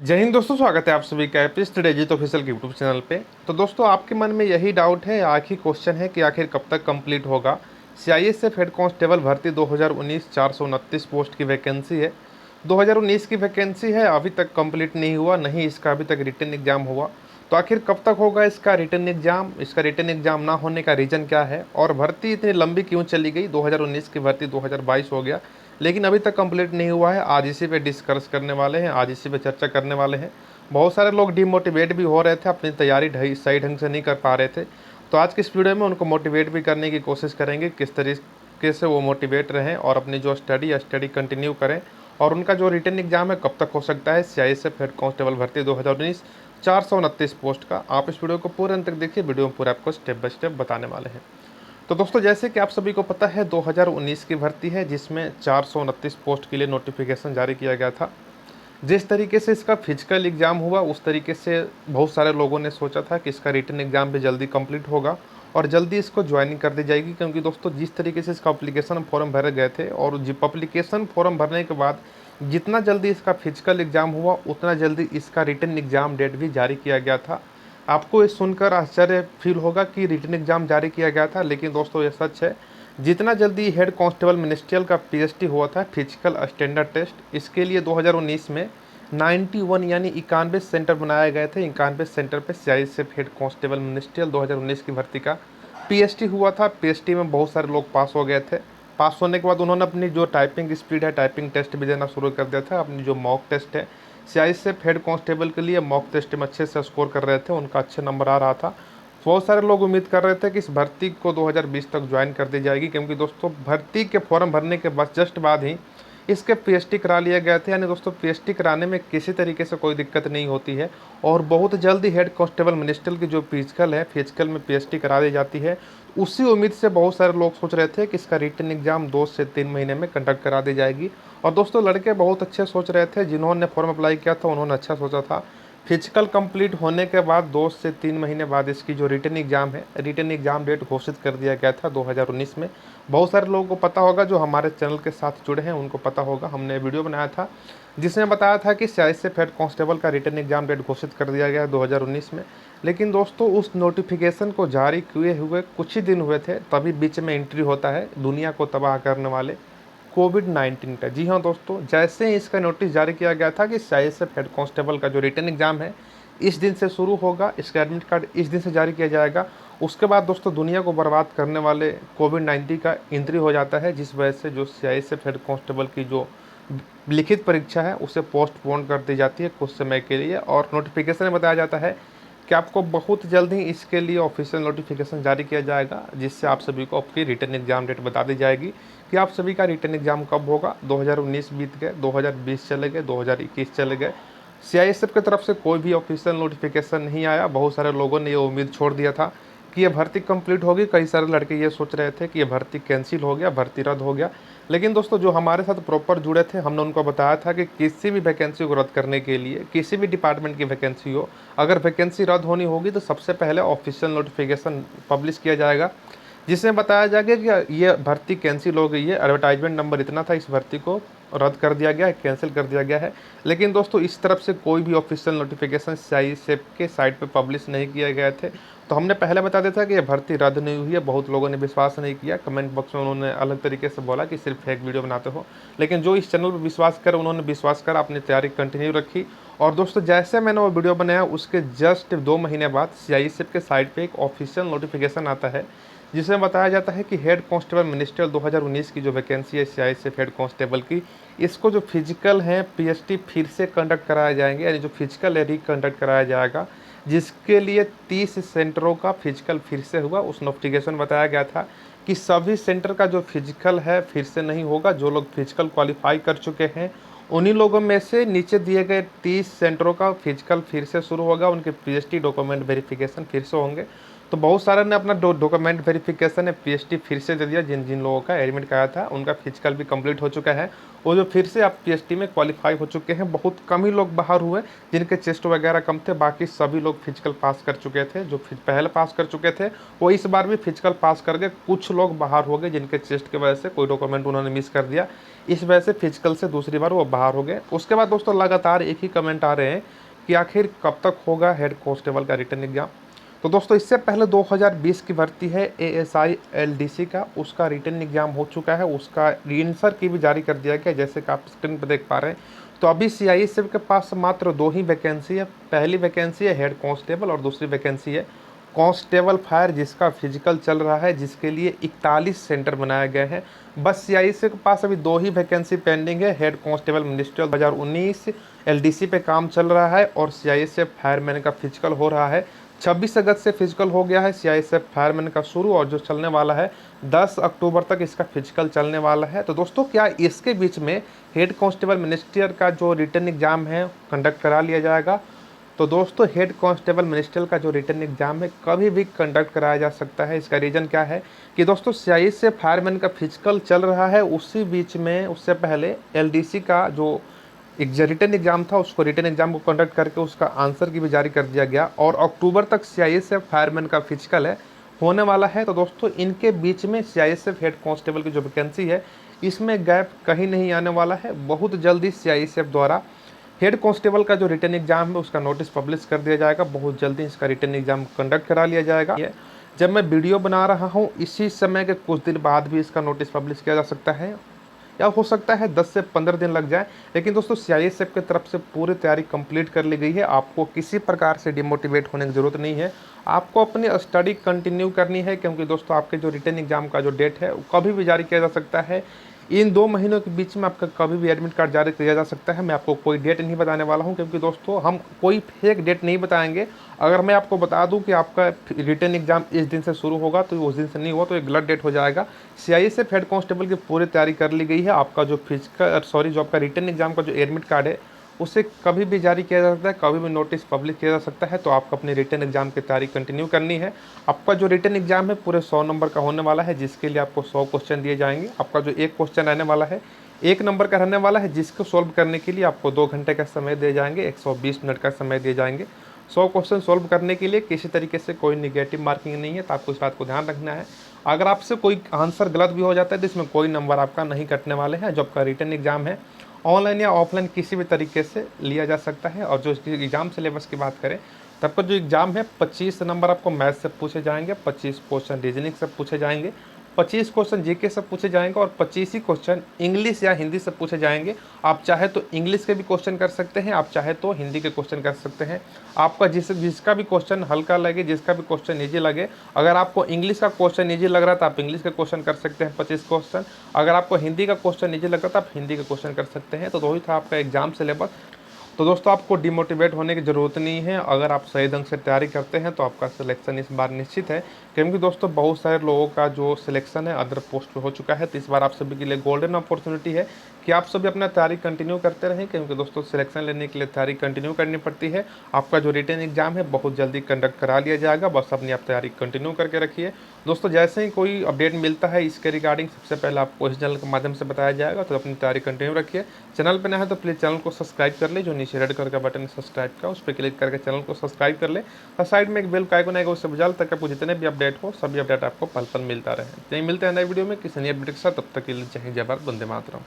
जय हिंद दोस्तों, स्वागत है आप सभी का एपिस्ट डिजिट ऑफिशियल के यूट्यूब चैनल पे। तो दोस्तों, आपके मन में यही डाउट है, आखिर क्वेश्चन है कि आखिर कब तक कंप्लीट होगा सीआईएसएफ हेड कांस्टेबल भर्ती 2019 429 पोस्ट की वैकेंसी है। 2019 की वैकेंसी है, अभी तक कंप्लीट नहीं हुआ, नहीं इसका अभी तक रिटन एग्जाम हुआ। तो आखिर कब तक होगा इसका रिटन एग्जाम, इसका रिटन एग्जाम ना होने का रीज़न क्या है और भर्ती इतनी लंबी क्यों चली गई। 2019 की भर्ती 2022 हो गया लेकिन अभी तक कंप्लीट नहीं हुआ है। आज इसी पे डिस्कस करने वाले हैं, आज इसी पे चर्चा करने वाले हैं। बहुत सारे लोग डिमोटिवेट भी हो रहे थे, अपनी तैयारी सही ढंग से नहीं कर पा रहे थे। तो आज की इस वीडियो में उनको मोटिवेट भी करने की कोशिश करेंगे, किस तरीके से वो मोटिवेट रहें और अपनी जो स्टडी कंटिन्यू करें। और उनका जो रिटन एग्जाम है कब तक हो सकता है सीआईएसएफ हेड कांस्टेबल भर्ती 2019 429 पोस्ट का। आप इस वीडियो को पूरे अंत तक देखिए, वीडियो में पूरा आपको स्टेप बाय स्टेप बताने वाले हैं। तो दोस्तों, जैसे कि आप सभी को पता है 2019 की भर्ती है जिसमें 429 पोस्ट के लिए नोटिफिकेशन जारी किया गया था। जिस तरीके से इसका फिजिकल एग्ज़ाम हुआ उस तरीके से बहुत सारे लोगों ने सोचा था कि इसका रिटन एग्ज़ाम भी जल्दी कंप्लीट होगा और जल्दी इसको ज्वाइनिंग कर दी जाएगी। क्योंकि दोस्तों, जिस तरीके से इसका अप्लीकेशन फॉर्म भरे गए थे और जब अप्लीकेशन फॉर्म भरने के बाद जितना जल्दी इसका फिजिकल एग्ज़ाम हुआ उतना जल्दी इसका रिटन एग्ज़ाम डेट भी जारी किया गया था। आपको ये सुनकर आश्चर्य फील होगा कि रिटन एग्ज़ाम जारी किया गया था, लेकिन दोस्तों ये सच है। जितना जल्दी हेड कांस्टेबल मिनिस्ट्रियल का पीएसटी हुआ था फिजिकल स्टैंडर्ड टेस्ट, इसके लिए 2019 में 91 यानी 91 सेंटर बनाए गए थे। 91 सेंटर पे सीआईएसएफ हेड कांस्टेबल मिनिस्ट्रियल 2019 की भर्ती का पीएसटी हुआ था। पीएसटी में बहुत सारे लोग पास हो गए थे। पास होने के बाद उन्होंने अपनी जो टाइपिंग स्पीड है, टाइपिंग टेस्ट भी देना शुरू कर दिया था। अपनी जो मॉक टेस्ट है सीआईएसएफ हेड कांस्टेबल के लिए मॉक टेस्ट में अच्छे से स्कोर कर रहे थे, उनका अच्छे नंबर आ रहा था। बहुत सारे लोग उम्मीद कर रहे थे कि इस भर्ती को 2020 तक ज्वाइन कर दी जाएगी। क्योंकि दोस्तों, भर्ती के फॉर्म भरने के बाद जस्ट बाद ही इसके पीएचडी करा लिया गया था। यानी दोस्तों, पीएचडी कराने में किसी तरीके से कोई दिक्कत नहीं होती है और बहुत जल्दी हेड कांस्टेबल मिनिस्ट्रियल की जो फिजिकल है, फिजिकल में पीएचडी करा दी जाती है। उसी उम्मीद से बहुत सारे लोग सोच रहे थे कि इसका रिटन एग्जाम 2 से 3 महीने में कंडक्ट करा दी जाएगी। और दोस्तों, लड़के बहुत अच्छे सोच रहे थे, जिन्होंने फॉर्म अप्लाई किया था उन्होंने अच्छा सोचा था। फिजिकल कंप्लीट होने के बाद 2 से 3 महीने बाद इसकी जो रिटन एग्ज़ाम है, रिटन एग्ज़ाम डेट घोषित कर दिया गया था 2019 में। बहुत सारे लोगों को पता होगा, जो हमारे चैनल के साथ जुड़े हैं उनको पता होगा। हमने वीडियो बनाया था जिसमें बताया था कि सीआईएसएफ हेड कांस्टेबल का रिटन एग्ज़ाम डेट घोषित कर दिया गया है 2019 में। लेकिन दोस्तों, उस नोटिफिकेशन को जारी किए हुए कुछ ही दिन हुए थे, तभी बीच में एंट्री होता है दुनिया को तबाह करने वाले कोविड-19 का। जी हाँ दोस्तों, जैसे ही इसका नोटिस जारी किया गया था कि सीआईएसएफ हेड कांस्टेबल का जो रिटन एग्ज़ाम है इस दिन से शुरू होगा, इसका एडमिट कार्ड इस दिन से जारी किया जाएगा, उसके बाद दोस्तों दुनिया को बर्बाद करने वाले कोविड-19 का एंट्री हो जाता है। जिस वजह से जो सीआईएसएफ हेड कांस्टेबल की जो लिखित परीक्षा है उसे पोस्टपोन कर दी जाती है कुछ समय के लिए। और नोटिफिकेशन में बताया जाता है कि आपको बहुत जल्द ही इसके लिए ऑफिशियल नोटिफिकेशन जारी किया जाएगा, जिससे आप सभी को आपकी रिटन एग्ज़ाम डेट बता दी जाएगी कि आप सभी का रिटन एग्ज़ाम कब होगा। 2019 बीत गए, 2020 चले गए, 2021 चले गए, सीआईएसएफ की तरफ से कोई भी ऑफिशियल नोटिफिकेशन नहीं आया। बहुत सारे लोगों ने ये उम्मीद छोड़ दिया था कि ये भर्ती कंप्लीट होगी। कई सारे लड़के ये सोच रहे थे कि ये भर्ती कैंसिल हो गया, भर्ती रद्द हो गया। लेकिन दोस्तों, जो हमारे साथ प्रॉपर जुड़े थे, हमने उनको बताया था कि किसी भी वैकेंसी को रद्द करने के लिए, किसी भी डिपार्टमेंट की वैकेंसी हो, अगर वैकेंसी रद्द होनी होगी तो सबसे पहले ऑफिशियल नोटिफिकेशन पब्लिश किया जाएगा, जिसमें बताया जाएगा कि ये भर्ती कैंसिल हो गई है, एडवर्टाइजमेंट नंबर इतना था, इस भर्ती को रद्द कर दिया गया है, कैंसिल कर दिया गया है। लेकिन दोस्तों, इस तरफ से कोई भी ऑफिशियल नोटिफिकेशन सीआईएसएफ के साइट पे पब्लिश नहीं किए गए थे। तो हमने पहले बता दिया था कि ये भर्ती रद्द नहीं हुई है। बहुत लोगों ने विश्वास नहीं किया, कमेंट बॉक्स में उन्होंने अलग तरीके से बोला कि सिर्फ फेक वीडियो बनाते हो। लेकिन जो इस चैनल पर विश्वास कर, उन्होंने विश्वास कर अपनी तैयारी कंटिन्यू रखी। और दोस्तों, जैसे मैंने वो वीडियो बनाया उसके जस्ट 2 महीने बाद सीआईएसएफ के साइट पे एक ऑफिशियल नोटिफिकेशन आता है, जिसमें बताया जाता है कि हेड कांस्टेबल मिनिस्ट्रियल 2019 की जो वैकेंसी है सीआईएसएफ हेड कांस्टेबल की, इसको जो फिजिकल है पीएचडी फिर से कंडक्ट कराए जाएंगे। यानी जो फिजिकल है रिकंडक्ट कराया जाएगा, जिसके लिए 30 सेंटरों का फिजिकल फिर से हुआ। उस नोटिफिकेशन बताया गया था कि सभी सेंटर का जो फिजिकल है फिर से नहीं होगा। जो लोग फिजिकल क्वालिफाई कर चुके हैं उन्हीं लोगों में से नीचे दिए गए 30 सेंटरों का फिजिकल फिर से शुरू होगा, उनके पीएचडी डॉक्यूमेंट वेरिफिकेशन फिर से होंगे। तो बहुत सारे ने अपना डॉक्यूमेंट वेरिफिकेशन है पीएचडी फिर से दे दिया। जिन जिन लोगों का एडमिट कराया था उनका फिजिकल भी कंप्लीट हो चुका है। वो जो फिर से आप पीएचडी में क्वालिफाई हो चुके हैं, बहुत कम ही लोग बाहर हुए जिनके चेस्ट वगैरह कम थे, बाकी सभी लोग फिजिकल पास कर चुके थे। जो पहले पास कर चुके थे वो इस बार भी फिजिकल पास कर गए। कुछ लोग बाहर हो गए जिनके चेस्ट की वजह से कोई डॉक्यूमेंट उन्होंने मिस कर दिया। इस वजह से फिजिकल से दूसरी बार वो बाहर हो गए। उसके बाद दोस्तों लगातार एक ही कमेंट आ रहे हैं कि आखिर कब तक होगा हेड कांस्टेबल का रिटर्न एग्जाम। तो दोस्तों इससे पहले 2020 की भर्ती है एएसआई एलडीसी का, उसका रिटर्न एग्जाम हो चुका है, उसका आंसर की भी जारी कर दिया गया, जैसे कि आप स्क्रीन पर देख पा रहे हैं। तो अभी सीआईएसएफ के पास मात्र 2 ही वैकेंसी है। पहली वैकेंसी है हेड कांस्टेबल और दूसरी वैकेंसी है कांस्टेबल फायर, जिसका फिजिकल चल रहा है, जिसके लिए 41 सेंटर बनाए गए हैं। बस सीआईएसएफ के पास अभी 2 ही वैकेंसी पेंडिंग है। हेड कांस्टेबल मिनिस्ट्रियल 2019 एलडीसी पे काम चल रहा है और सीआईएसएफ फायरमैन का फिजिकल हो रहा है। 26 अगस्त से फिजिकल हो गया है सीआईएसएफ फायरमैन का शुरू, और जो चलने वाला है 10 अक्टूबर तक इसका फिजिकल चलने वाला है। तो दोस्तों क्या इसके बीच में हेड कांस्टेबल मिनिस्ट्रियल का जो रिटर्न एग्जाम है कंडक्ट करा लिया जाएगा? तो दोस्तों हेड कांस्टेबल मिनिस्ट्रियल का जो रिटर्न एग्जाम है कभी भी कंडक्ट कराया जा सकता है। इसका रीज़न क्या है कि दोस्तों सीआईएसएफ फायरमैन का फिजिकल चल रहा है, उसी बीच में उससे पहले एलडीसी का जो रिटर्न एग्जाम था उसको रिटर्न एग्जाम को कंडक्ट करके उसका आंसर की भी जारी कर दिया गया, और अक्टूबर तक सीआईएसएफ फायरमैन का फिजिकल है होने वाला है। तो दोस्तों इनके बीच में सीआईएसएफ हेड कांस्टेबल की जो वैकेंसी है इसमें गैप कहीं नहीं आने वाला है। बहुत जल्दी सीआईएसएफ द्वारा हेड कांस्टेबल का जो रिटर्न एग्जाम है उसका नोटिस पब्लिश कर दिया जाएगा। बहुत जल्दी इसका रिटर्न एग्जाम कंडक्ट करा लिया जाएगा। जब मैं वीडियो बना रहा हूँ इसी समय के कुछ दिन बाद भी इसका नोटिस पब्लिश किया जा सकता है, या हो सकता है 10 से 15 दिन लग जाए। लेकिन दोस्तों सीआईएसएफ की तरफ से पूरी तैयारी कंप्लीट कर ली गई है। आपको किसी प्रकार से डिमोटिवेट होने की ज़रूरत नहीं है। आपको अपनी स्टडी कंटिन्यू करनी है, क्योंकि दोस्तों आपके जो रिटर्न एग्जाम का जो डेट है वो कभी भी जारी किया जा सकता है। इन 2 महीनों के बीच में आपका कभी भी एडमिट कार्ड जारी किया जा सकता है। मैं आपको कोई डेट नहीं बताने वाला हूं, क्योंकि दोस्तों हम कोई फेक डेट नहीं बताएंगे। अगर मैं आपको बता दूं कि आपका रिटर्न एग्जाम इस दिन से शुरू होगा तो उस दिन से नहीं हुआ तो एक गलत डेट हो जाएगा। सीआईएसएफ हेड कांस्टेबल की पूरी तैयारी कर ली गई है। आपका जो जो आपका रिटर्न एग्जाम का जो एडमिट कार्ड है उसे कभी भी जारी किया जा सकता है, कभी भी नोटिस पब्लिश किया जा सकता है। तो आपको अपनी रिटर्न एग्जाम की तैयारी कंटिन्यू करनी है। आपका जो रिटर्न एग्जाम है पूरे 100 नंबर का होने वाला है, जिसके लिए आपको 100 क्वेश्चन दिए जाएंगे। आपका जो एक क्वेश्चन रहने वाला है 1 नंबर का रहने वाला है, जिसको सॉल्व करने के लिए आपको 2 घंटे का समय दिए जाएंगे, 120 मिनट का समय दिए जाएंगे। 100 क्वेश्चन सॉल्व करने के लिए किसी तरीके से कोई निगेटिव मार्किंग नहीं है, तो आपको इस बात को ध्यान रखना है। अगर आपसे कोई आंसर गलत भी हो जाता है तो इसमें कोई नंबर आपका नहीं कटने वाले हैं। जो आपका रिटर्न एग्जाम है ऑनलाइन या ऑफलाइन किसी भी तरीके से लिया जा सकता है। और जो इसकी एग्जाम सिलेबस की बात करें तब का जो एग्जाम है 25 नंबर आपको मैथ से पूछे जाएंगे, 25 क्वेश्चन रीजनिंग से पूछे जाएंगे, 25 क्वेश्चन जीके से पूछे जाएंगे और 25 ही क्वेश्चन इंग्लिश या हिंदी से पूछे जाएंगे। आप चाहे तो इंग्लिश के भी क्वेश्चन कर सकते हैं, आप चाहे तो हिंदी के क्वेश्चन कर सकते हैं। आपका जिसका भी क्वेश्चन हल्का लगे, जिसका भी क्वेश्चन ईजी लगे, अगर आपको इंग्लिश का क्वेश्चन ईजी लग रहा है तो आप इंग्लिश का क्वेश्चन कर सकते हैं 25 क्वेश्चन। अगर आपको हिंदी का क्वेश्चन ईजी लग रहा है तो आप हिंदी का क्वेश्चन कर सकते हैं। तो वही था आपका एग्जाम सिलेबस। तो दोस्तों आपको डिमोटिवेट होने की ज़रूरत नहीं है। अगर आप सही ढंग से तैयारी करते हैं तो आपका सिलेक्शन इस बार निश्चित है, क्योंकि दोस्तों बहुत सारे लोगों का जो सिलेक्शन है अदर पोस्ट पे हो चुका है। तो इस बार आप सभी के लिए गोल्डन अपॉर्चुनिटी है कि आप सभी अपना तैयारी कंटिन्यू करते रहें, क्योंकि दोस्तों सिलेक्शन लेने के लिए तैयारी कंटिन्यू करनी पड़ती है। आपका जो रिटर्न एग्जाम है बहुत जल्दी कंडक्ट करा लिया जाएगा, बस अपनी आप तैयारी कंटिन्यू करके रखिए। दोस्तों जैसे ही कोई अपडेट मिलता है इसके रिगार्डिंग सबसे पहले आपको इस चैनल के माध्यम से बताया जाएगा। तो अपनी तैयारी कंटिन्यू रखिए। चैनल पर नया है तो प्लीज़ चैनल को सब्सक्राइब कर ले, जो नीचे रेड कलर का बटन है सब्सक्राइब का, उस पर क्लिक करके चैनल को सब्सक्राइब कर ले। और साइड में एक बेल का आइकन आएगा, उससे बजाल तक आपको जितने भी अपडेट हो सभी अपडेट आपको पल पल मिलता रहे। यही मिलते हैं नए वीडियो में किसी नई अपडेट के साथ। तब तक के लिए जय हिंद, जय भारत, वंदे मातरम।